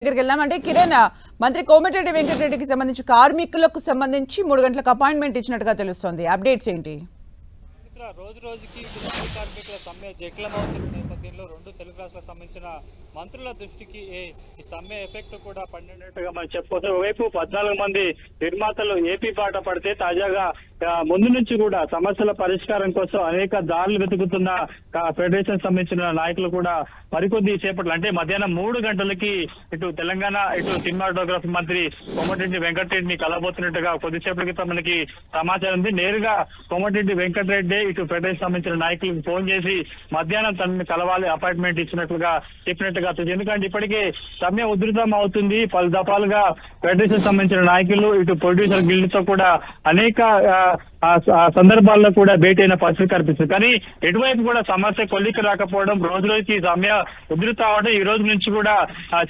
దగ్గరికి వెళ్దామంటే కిరణ్ మంత్రి కోమటిరెడ్డి వెంకటరెడ్డికి సంబంధించి కార్మికులకు సంబంధించి 3 గంటలకు అపాయింట్మెంట్ ఇచ్చినట్టుగా తెలుస్తోంది. అప్డేట్స్ ఏంటి? రోజు రోజుకి తెలుగు కార్మికుల సమ్మె జటిలమవుతున్న నేపథ్యంలో రెండు తెలుగు రాష్ట్రాలకు సంబంధించిన మంత్రుల దృష్టికి ఈ సమ్మె ఎఫెక్ట్ కూడా పడినట్టుగా మనం చెప్పుకోవచ్చు. ఒకవైపు 14 మంది నిర్మాతలు ఏపీ బాట పడితే తాజాగా ముందు నుంచి కూడా సమస్యల పరిష్కారం కోసం అనేక దారులు వెతుకుతున్న ఫెడరేషన్ సంబంధించిన నాయకులు కూడా మరికొద్ది సేపట్లో అంటే మధ్యాహ్నం 3 గంటలకి ఇటు తెలంగాణ ఇటు సినిమాటోగ్రఫీ మంత్రి కోమటిరెడ్డి వెంకటరెడ్డిని కలబోతున్నట్టుగా కొద్దిసేపటి క్రితం మనకి సమాచారం ఉంది. నేరుగా కోమటిరెడ్డి వెంకటరెడ్డి ఇటు ఫెడరేషన్ సంబంధించిన నాయకులకు ఫోన్ చేసి మధ్యాహ్నం తనని కలవాలి అపాయింట్మెంట్ ఇచ్చినట్లుగా చెప్పినట్టుగా ఎందుకంటే ఇప్పటికే సమ్మె ఉధృతం అవుతుంది. పలు దఫాలుగా ఫెడరేషన్ సంబంధించిన నాయకులు ఇటు ప్రొడ్యూసర్ గిల్డ్ తో కూడా అనేక సందర్భాల్లో కూడా భేటీ అయిన పరిస్థితి కనిపిస్తుంది. కానీ ఎటువైపు కూడా సమస్య కొలిక్కి రాకపోవడం, రోజు రోజుకి సమ్మె ఉధృతం అవడం, ఈ రోజు నుంచి కూడా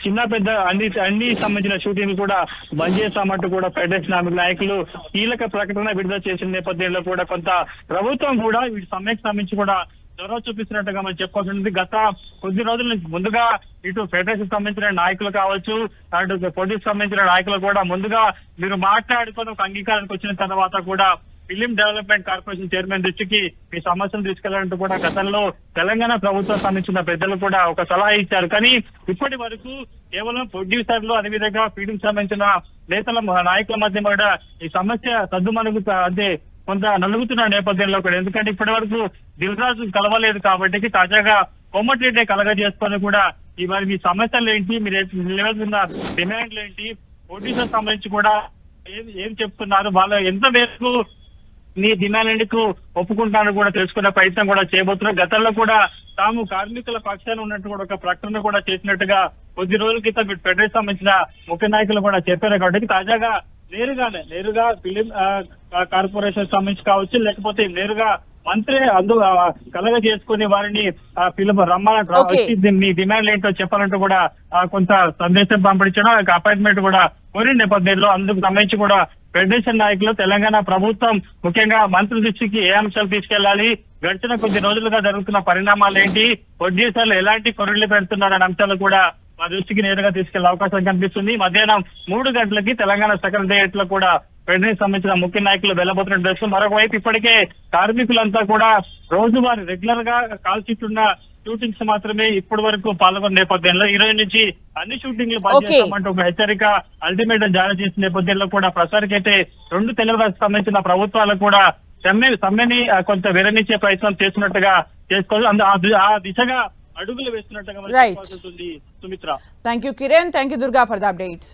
చిన్న పెద్ద అన్ని సంబంధించిన షూటింగ్ కూడా బంద్ చేస్తామంటూ కూడా ఫెడరేషన్ నాయకులు కీలక ప్రకటన విడుదల చేసిన నేపథ్యంలో కూడా కొంత ప్రభుత్వం కూడా ఈ సమ్మెకు సంబంధించి కూడా చొరవ చూపిస్తున్నట్టుగా మనం చెప్పుకోవాల్సింది. గత కొద్ది రోజుల నుంచి ముందుగా ఇటు ఫెడరేషన్ సంబంధించిన నాయకులు కావచ్చు, అటు పోలీస్ సంబంధించిన నాయకులు కూడా ముందుగా మీరు మాట్లాడుకొని ఒక అంగీకారానికి వచ్చిన తర్వాత కూడా ఫిలిం డెవలప్మెంట్ కార్పొరేషన్ చైర్మన్ దృష్టికి మీ సమస్యలు తీసుకెళ్లాలంటూ కూడా గతంలో తెలంగాణ ప్రభుత్వం సంబంధించిన పెద్దలు కూడా ఒక సలహా ఇచ్చారు. కానీ ఇప్పటి వరకు కేవలం ప్రొడ్యూసర్లు అదేవిధంగా ఫిలిం సంబంధించిన నేతల నాయకుల మధ్య కూడా ఈ సమస్య సద్దుమణుగు అంటే కొంత నలుగుతున్న నేపథ్యంలో కూడా, ఎందుకంటే ఇప్పటి వరకు దిల్ రాజు కలవలేదు కాబట్టి తాజాగా కోమటిరెడ్డి కలగజేసుకొని కూడా మరి మీ సమస్యలు ఏంటి, మీరు నిలబడుతున్న డిమాండ్లు ఏంటి, ప్రొడ్యూసర్ సంబంధించి కూడా ఏం చెప్తున్నారు, వాళ్ళు ఎంత మేరకు మీ డిమాండ్లకు ఒప్పుకుంటాను కూడా తెలుసుకునే ప్రయత్నం కూడా చేయబోతున్నారు. గతంలో కూడా తాము కార్మికుల పక్షాన ఉన్నట్టు కూడా ఒక ప్రకటన కూడా చేసినట్టుగా కొద్ది రోజుల క్రితం ఫెడరేషన్ సంబంధించిన ముఖ్య నాయకులు కూడా చెప్పారు. కాబట్టి తాజాగా నేరుగా ఫిలిం కార్పొరేషన్ సంబంధించి కావచ్చు, లేకపోతే నేరుగా మంత్రి కలగ చేసుకుని వారిని రమ్మని మీ డిమాండ్లు ఏంటో చెప్పాలంటూ కూడా కొంత సందేశం పంపించడం, అపాయింట్మెంట్ కూడా కోరిన నేపథ్యంలో అందుకు సంబంధించి కూడా ఫెడరేషన్ నాయకులు తెలంగాణ ప్రభుత్వం ముఖ్యంగా మంత్రి దృష్టికి ఏ అంశాలు తీసుకెళ్లాలి, గడిచిన కొద్ది రోజులుగా జరుగుతున్న పరిణామాలు ఏంటి, ప్రొడ్యూసర్లు ఎలాంటి కొరలు పెడుతున్నారనే అంశాలు కూడా మా దృష్టికి నేరుగా తీసుకెళ్లే అవకాశం కనిపిస్తుంది. మధ్యాహ్నం 3 గంటలకి తెలంగాణ సెక్రటేరియట్ లో కూడా ఫెడరేషన్ సంబంధించిన ముఖ్య నాయకులు వెళ్లబోతున్నట్టు తెలుస్తుంది. మరొక వైపు ఇప్పటికే కార్మికులంతా కూడా రోజువారీ రెగ్యులర్ గా కాల్ షీట్లున్న షూటింగ్స్ మాత్రమే ఇప్పటి వరకు పాల్గొన్న నేపథ్యంలో ఈ రోజు నుంచి అన్ని షూటింగ్లు బంద్ చేస్తామంటూ ఒక హెచ్చరిక అల్టిమేటం జారీ చేసిన నేపథ్యంలో కూడా ప్రస్తుతానికైతే రెండు తెలుగు రాష్ట్రాలకు సంబంధించిన ప్రభుత్వాలు కూడా సమ్మెని కొంత విరమించే ప్రయత్నం చేస్తున్నట్టుగా చేసుకోవాలి. ఆ దిశగా అడుగులు వేస్తున్నట్టుగా Sumitra. Thank you Kiran, thank you Durga for the updates.